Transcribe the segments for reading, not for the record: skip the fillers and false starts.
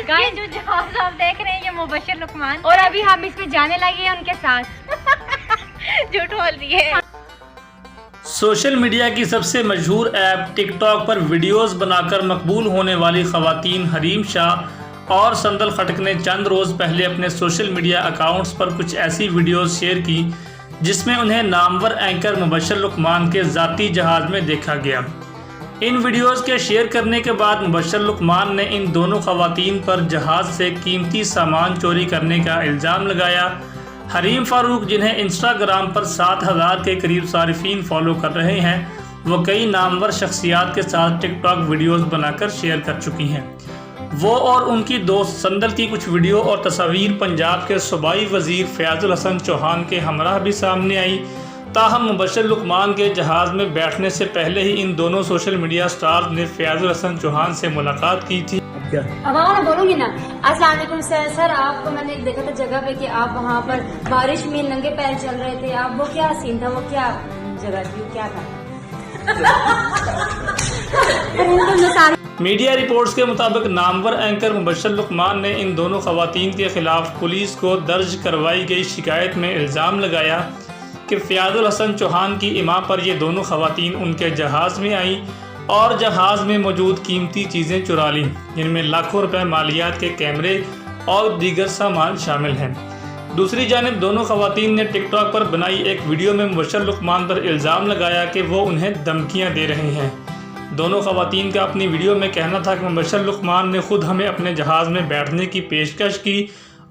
Guys जो जहाज आप देख रहे हैं ये मुबशर लुकमान और अभी हम इसमें जाने लगे हैं उनके साथ। झूठ बोल रही है। सोशल मीडिया की सबसे मशहूर ऐप टिकटॉक पर वीडियोस बनाकर मकबूल होने वाली खवातीन हरीम शाह और संदल खटक ने चंद रोज़ पहले अपने सोशल मीडिया अकाउंट्स पर कुछ ऐसी वीडियोस शेयर की जिसमें उन्हें नामवर एंकर मुबशर लुकमान के ज़ाती जहाज़ में देखा गया। इन वीडियोस के शेयर करने के बाद मुबशर लुकमान ने इन दोनों खवातीन पर जहाज़ से कीमती सामान चोरी करने का इल्ज़ाम लगाया। हरीम फ़ारूक, जिन्हें इंस्टाग्राम पर 7000 के करीब सारिफीन फॉलो कर रहे हैं, वो कई नामवर शख्सियात के साथ टिकटॉक वीडियोस बनाकर शेयर कर चुकी हैं। वो और उनकी दोस्त संदल की कुछ वीडियो और तस्वीर पंजाब के सूबाई वज़ीर फ़याज़ुल हसन चौहान के हमराह भी सामने आई। ताहम मुबशर लुकमान के जहाज़ में बैठने से पहले ही इन दोनों सोशल मीडिया स्टार्स ने फ़याज़ुल हसन चौहान से मुलाकात की थी। अब मैं बोलूंगी ना। अस्सलाम वालेकुम सर, आपको मैंने देखा था जगह पे कि आप वहाँ पर बारिश में नंगे पैर चल रहे थे। आप वो क्या सीन था, वो क्या जगह थी, क्या था? मीडिया रिपोर्ट्स के मुताबिक नामवर एंकर मुबशर लुकमान ने इन दोनों खवातीन के खिलाफ पुलिस को दर्ज करवाई गई शिकायत में इल्ज़ाम लगाया कि फ़याज़ुल हसन चौहान की इमा पर ये दोनों खवातीन उनके जहाज़ में आईं और जहाज़ में मौजूद कीमती चीज़ें चुरा लीं, जिनमें लाखों रुपए मालियात के कैमरे और दीगर सामान शामिल हैं। दूसरी जानिब दोनों खवातीन ने टिकटॉक पर बनाई एक वीडियो में मुबशर लुकमान पर इल्ज़ाम लगाया कि वो उन्हें धमकियां दे रहे हैं। दोनों खवातीन का अपनी वीडियो में कहना था कि मुबशर लुकमान ने खुद हमें अपने जहाज़ में बैठने की पेशकश की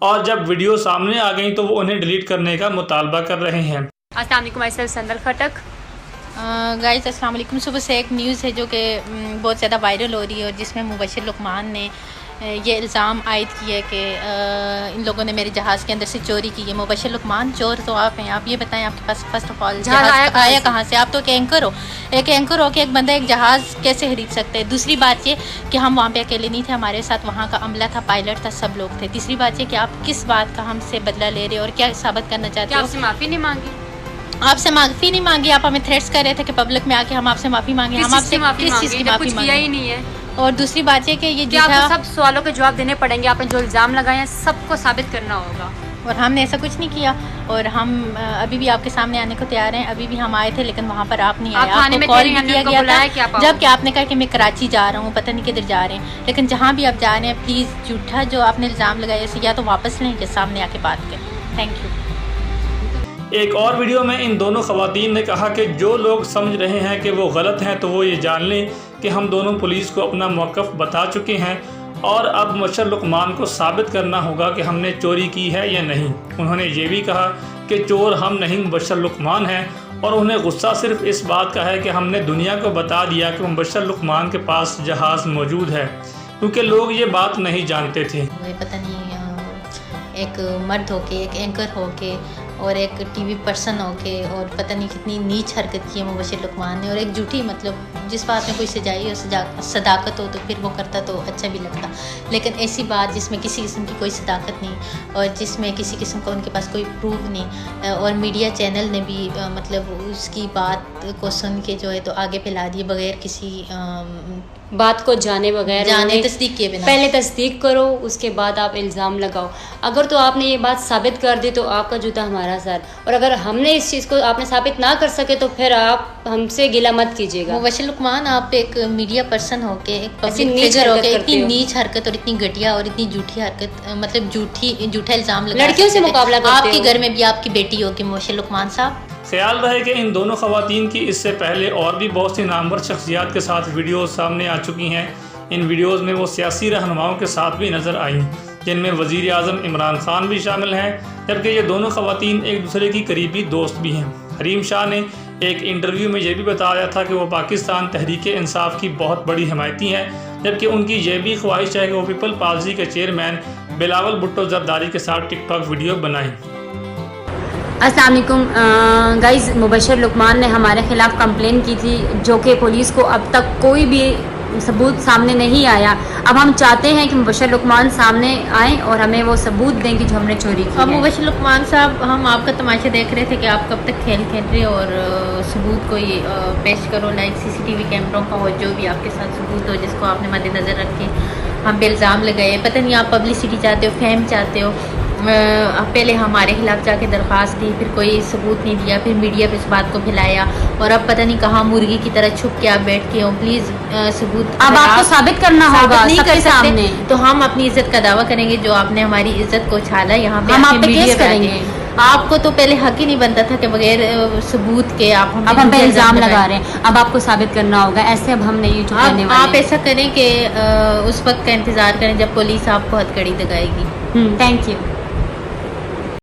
और जब वीडियो सामने आ गई तो वो उन्हें डिलीट करने का मुतालबा कर रहे हैं। अस्सलाम वालेकुम, मैं संदल खटक। गाइस अस्सलाम वालेकुम। सुबह से एक न्यूज़ है जो कि बहुत ज़्यादा वायरल हो रही है और जिसमें मुबशर लुकमान ने ये इल्ज़ाम आयद किया है कि इन लोगों ने मेरे जहाज़ के अंदर से चोरी की है। मुबशर लुकमान, चोर तो आप हैं। आप ये बताएं आपके पास फर्स्ट ऑफ ऑल जहाज़ आया कहाँ से? आप तो एक एंकर हो। एक एंकर हो के एक बंदा एक जहाज़ कैसे खरीद सकते हैं? दूसरी बात ये कि हम वहाँ पे अकेले नहीं थे, हमारे साथ वहाँ का अमला था, पायलट था, सब लोग थे। तीसरी बात ये कि आप किस बात का हमसे बदला ले रहे हो और क्या साबित करना चाहते हो? आपसे माफ़ी नहीं मांगी? आपसे माफ़ी नहीं मांगी, आप हमें थ्रेट्स कर रहे थे कि पब्लिक में आके हम आपसे माफ़ी मांगे। हम आपसे किस चीज़ की माफ़ी मांगे? ही नहीं है। और दूसरी बात ये कि ये जो आपको सब सवालों के जवाब देने पड़ेंगे। आपने जो इल्ज़ाम लगाए हैं सबको साबित करना होगा। और हमने ऐसा कुछ नहीं किया और हम अभी भी आपके सामने आने को तैयार हैं। अभी भी हम आए थे लेकिन वहाँ पर आप नहीं आए। आपको कॉल भी किया गया था जबकि आपने कहा कि मैं कराची जा रहा हूँ, पता नहीं किधर जा रहे हैं। लेकिन जहाँ भी आप जा रहे हैं प्लीज़ झूठा जो आपने इल्ज़ाम लगाया इसे या तो वापस लें या सामने आके बात करें। Thank you. एक और वीडियो में इन दोनों खवातीन ने कहा कि जो लोग समझ रहे हैं कि वो गलत हैं तो वो ये जान लें कि हम दोनों पुलिस को अपना मौक़िफ़ बता चुके हैं और अब मुबशर लुकमान को साबित करना होगा कि हमने चोरी की है या नहीं। उन्होंने ये भी कहा कि चोर हम नहीं मुबशर लुकमान हैं और उन्हें गुस्सा सिर्फ इस बात का है कि हमने दुनिया को बता दिया कि मुबशर लुकमान के पास जहाज़ मौजूद है, क्योंकि लोग ये बात नहीं जानते थे। पता नहीं एक मर्द होके, एक एंकर होके और एक टीवी पर्सन होके और पता नहीं कितनी नीच हरकत की है मुबशर लुकमान ने। और एक झूठी, मतलब जिस बात में कोई सजाई और सदाकत हो तो फिर वो करता तो अच्छा भी लगता, लेकिन ऐसी बात जिसमें किसी किस्म की कोई सदाकत नहीं और जिसमें किसी किस्म का उनके पास कोई प्रूफ नहीं और मीडिया चैनल ने भी मतलब उसकी बात को सुन के जो है तो आगे फैला दिए बगैर किसी बात को जाने बगैर, तस्दीक किए बिना। पहले तस्दीक करो उसके बाद आप इल्ज़ाम लगाओ। अगर तो आपने ये बात साबित कर दी तो आपका जूता हमारा सर, और अगर हमने इस चीज़ को आपने साबित ना कर सके तो फिर आप हमसे गिला मत कीजिएगा। मुबशर लुकमान, आप एक मीडिया पर्सन होके, एक पब्लिक फिगर होके इतनी नीच हरकत और इतनी घटिया और इतनी झूठी हरकत, मतलब झूठा इल्ज़ाम लगा लड़कियों से मुकाबला करते हो। आपके घर में भी आपकी बेटी होगी मुबशर लुकमान साहब। ख्याल रहे कि इन दोनों खवातीन की इससे पहले और भी बहुत सी नामवर शख्सियात के साथ वीडियोस सामने आ चुकी हैं। इन वीडियोस में वो सियासी रहनुमाओं के साथ भी नज़र आईं, जिनमें वज़ीर आज़म इमरान खान भी शामिल हैं, जबकि ये दोनों खवातीन एक दूसरे की करीबी दोस्त भी हैं। हरीम शाह ने एक इंटरव्यू में यह भी बताया था कि वो पाकिस्तान तहरीक इंसाफ की बहुत बड़ी हिमायती हैं, जबकि उनकी यह भी ख्वाहिश है कि वो पीपल पार्टी के चेयरमैन बिलावल भुट्टो जरदारी के साथ टिकटॉक वीडियो बनाएं। अस्सलाम वालेकुम गाइज़, मुबशर लुकमान ने हमारे ख़िलाफ़ कंप्लेन की थी जो कि पुलिस को अब तक कोई भी सबूत सामने नहीं आया। अब हम चाहते हैं कि मुबशर लुकमान सामने आएँ और हमें वो सबूत दें कि जो हमने चोरी की। अब मुबशर लुकमान साहब, हम आपका तमाशा देख रहे थे कि आप कब तक खेल खेल रहे और सबूत कोई पेश करो, लाइक CCTV कैमरों का हो, जो भी आपके साथ सबूत हो जिसको आपने मद्देनज़र रख के हम पे इल्ज़ाम लगाए। पता नहीं आप पब्लिसिटी चाहते हो, फेम चाहते हो। पहले हमारे खिलाफ जाके दरख्वास्त दी, फिर कोई सबूत नहीं दिया, फिर मीडिया पे इस बात को फैलाया और अब पता नहीं कहाँ मुर्गी की तरह छुप के आप बैठ के हो। प्लीज़ सबूत अब आपको साबित करना होगा नहीं कर सबके सामने। सकते तो हम अपनी इज्जत का दावा करेंगे। जो आपने हमारी इज्जत को उछाला यहाँ पे, हम आप पे मीडिया केस पे आके। करेंगे। आपको तो पहले हक ही नहीं बनता था कि बगैर सबूत के आप अब हम पे इल्जाम लगा रहे हैं। अब आपको साबित करना होगा, ऐसे अब हम नहीं चुप रहने वाले। आप ऐसा करें कि उस वक्त का इंतजार करें जब पुलिस आपको हथकड़ी लगाएगी। Thank you.